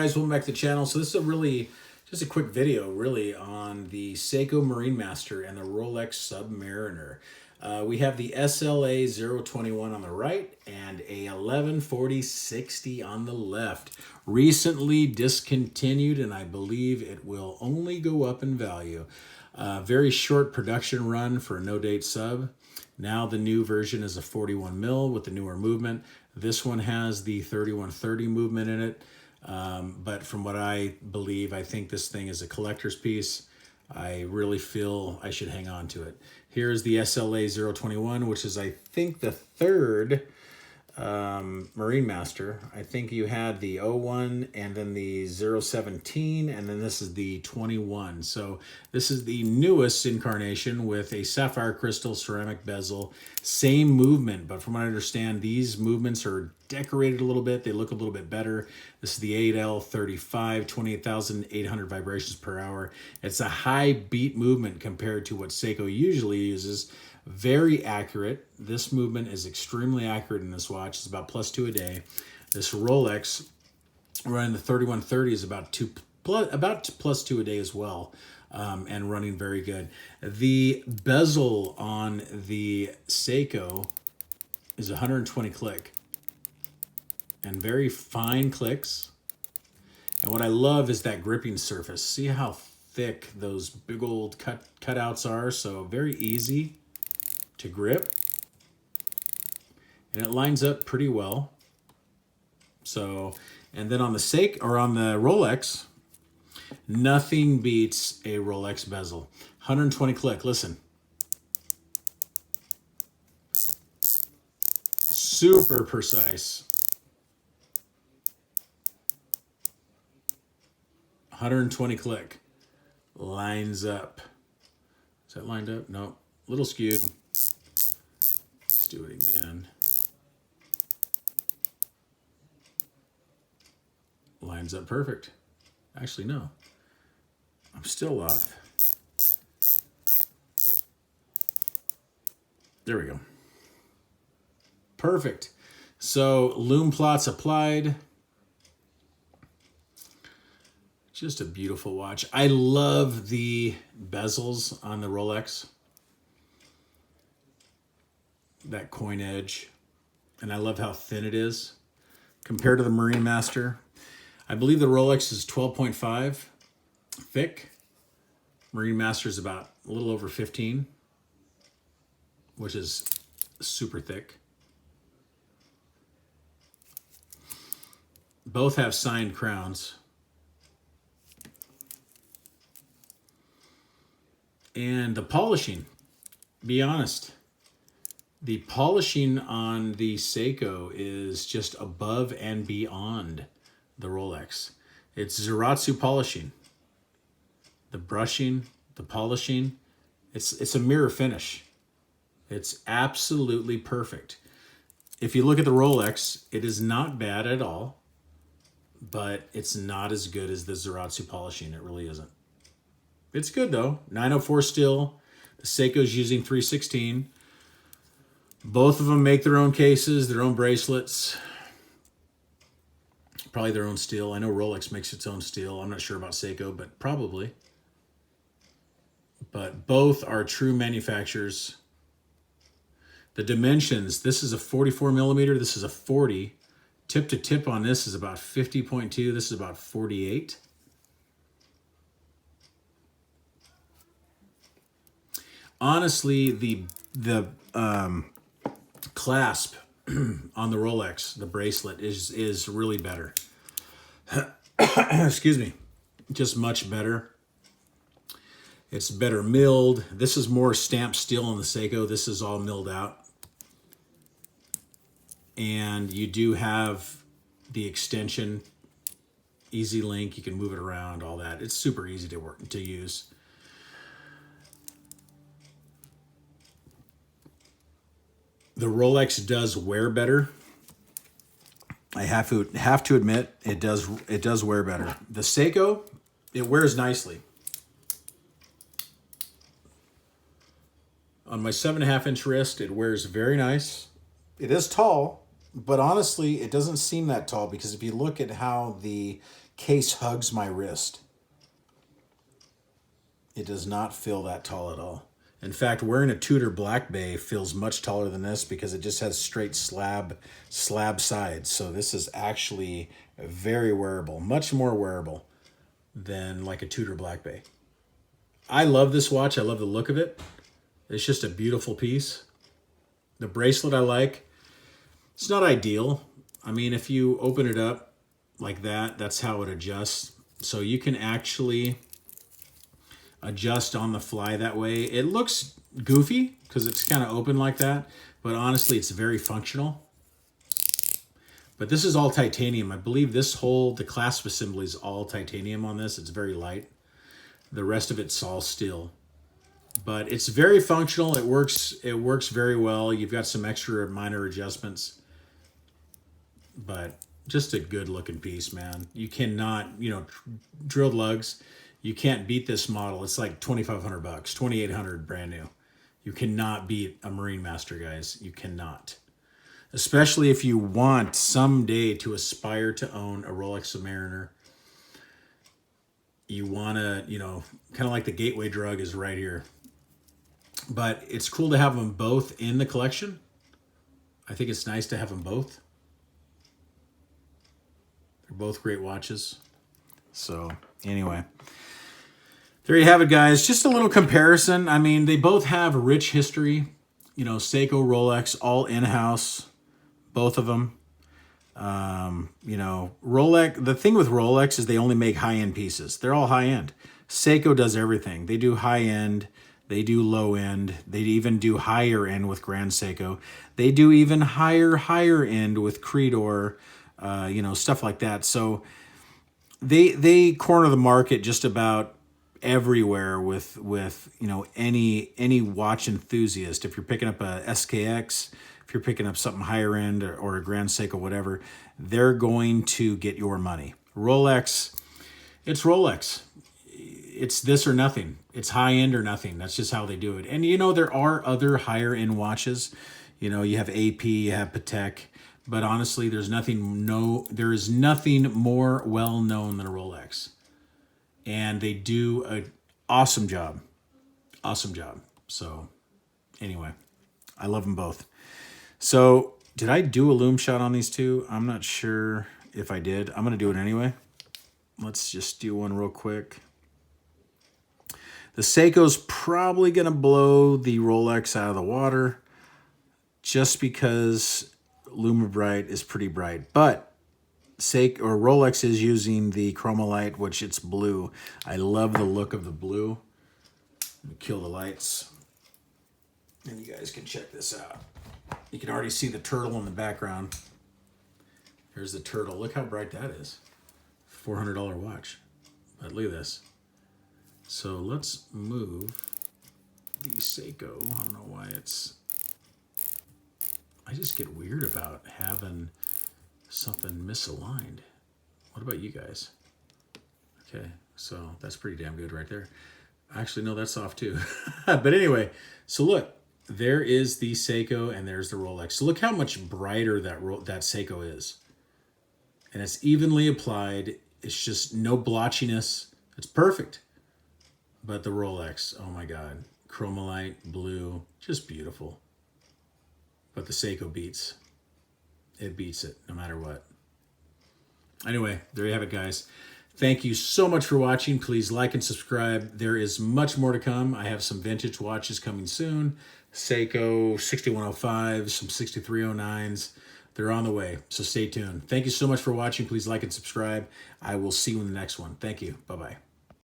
Guys, welcome back to the channel. So this is just a quick video really on the Seiko Marine Master and the Rolex Submariner. We have the SLA 021 on the right and a 1140-60 on the left. Recently discontinued, and I believe it will only go up in value. Very short production run for a no-date sub. Now the new version is a 41 mil with the newer movement. This one has the 3130 movement in it. But from what I believe, I think this thing is a collector's piece. I really feel I should hang on to it. Here's the SLA 021, which is, I think, the third Marine Master. I think you had the 01 and then the 017, and then this is the 21. So this is the newest incarnation with a sapphire crystal ceramic bezel. Same movement, but from what I understand, these movements are decorated a little bit. They look a little bit better. This is the 8L35, 28,800 vibrations per hour. It's a high beat movement compared to what Seiko usually uses. Very accurate. This movement is extremely accurate in this watch. It's about +2 a day. This Rolex running the 3130 is about +2 a day as well, and running very good. The bezel on the Seiko is 120 click and very fine clicks. And what I love is that gripping surface. See how thick those big old cutouts are? So very easy to grip, and it lines up pretty well. So, and then on the Rolex, nothing beats a Rolex bezel. 120 click, listen. Super precise. 120 click. Lines up. Is that lined up? No, a little skewed. Do it again. Lines up perfect. Actually, no. I'm still off. There we go. Perfect. So loom plots applied. Just a beautiful watch. I love the bezels on the Rolex. That coin edge, and I love how thin it is compared to the Marine Master. I believe the Rolex is 12.5 thick. Marine Master is about a little over 15, which is super thick. Both have signed crowns. And the polishing, be honest, the polishing on the Seiko is just above and beyond the Rolex. It's Zaratsu polishing. The brushing, the polishing, it's a mirror finish. It's absolutely perfect. If you look at the Rolex, it is not bad at all, but it's not as good as the Zaratsu polishing. It really isn't. It's good though. 904 still. The Seiko's using 316. Both of them make their own cases, their own bracelets, probably their own steel. I know Rolex makes its own steel. I'm not sure about Seiko, but probably. But both are true manufacturers. The dimensions, this is a 44 millimeter, this is a 40. Tip to tip on this is about 50.2, this is about 48. Honestly, the clasp on the Rolex, the bracelet, is really better. Excuse me. Just much better. It's better milled. This is more stamped steel on the Seiko. This is all milled out. And you do have the extension, easy link. You can move it around, all that. It's super easy to use. The Rolex does wear better. I have to admit, it does wear better. The Seiko, it wears nicely. On my 7.5-inch wrist, it wears very nice. It is tall, but honestly, it doesn't seem that tall because if you look at how the case hugs my wrist. It does not feel that tall at all. In fact, wearing a Tudor Black Bay feels much taller than this because it just has straight slab sides. So this is actually very wearable, much more wearable than like a Tudor Black Bay. I love this watch. I love the look of it. It's just a beautiful piece. The bracelet I like. It's not ideal. I mean, if you open it up like that, that's how it adjusts. So you can actually adjust on the fly that way. It looks goofy because it's kind of open like that, but honestly, it's very functional. But this is all titanium. I believe the clasp assembly is all titanium on this. It's very light. The rest of it's all steel. But it's very functional. It works very well. You've got some extra minor adjustments. But just a good looking piece, man. You cannot, drilled lugs. You can't beat this model. It's like $2,500, $2,800 brand new. You cannot beat a Marine Master, guys. You cannot. Especially if you want someday to aspire to own a Rolex Submariner. You want to, kind of like the gateway drug is right here. But it's cool to have them both in the collection. I think it's nice to have them both. They're both great watches. So anyway, there you have it, guys. Just a little comparison. I mean, they both have rich history. Seiko, Rolex, all in-house, both of them. Rolex, the thing with Rolex is they only make high-end pieces. They're all high-end. Seiko does everything. They do high-end. They do low-end. They even do higher-end with Grand Seiko. They do even higher end with Creedor, stuff like that. So they corner the market just about everywhere with any watch enthusiast. If you're picking up a SKX, if you're picking up something higher end or a Grand Seiko, whatever, they're going to get your money. Rolex, it's Rolex. It's this or nothing. It's high end or nothing. That's just how they do it. And there are other higher end watches. You have AP, you have Patek, but honestly, there is nothing more well known than a Rolex. And they do an awesome job. Awesome job. So anyway, I love them both. So did I do a Loom Shot on these two? I'm not sure if I did. I'm going to do it anyway. Let's just do one real quick. The Seiko's probably going to blow the Rolex out of the water just because Lumibrite is pretty bright. But Rolex is using the Chromolite, which it's blue. I love the look of the blue. Let me kill the lights. And you guys can check this out. You can already see the turtle in the background. There's the turtle. Look how bright that is. $400 watch. But look at this. So let's move the Seiko. I don't know why I just get weird about having something misaligned. What about you guys? Okay, so that's pretty damn good right there. Actually, no, that's off too. But anyway, so look, there is the Seiko and there's the Rolex. So look how much brighter that Seiko is. And it's evenly applied. It's just no blotchiness. It's perfect. But the Rolex, oh my God. Chromolite, blue, just beautiful. But the Seiko beats. It beats it no matter what. Anyway, there you have it, guys. Thank you so much for watching. Please like and subscribe. There is much more to come. I have some vintage watches coming soon. Seiko 6105s, some 6309s. They're on the way, so stay tuned. Thank you so much for watching. Please like and subscribe. I will see you in the next one. Thank you. Bye-bye.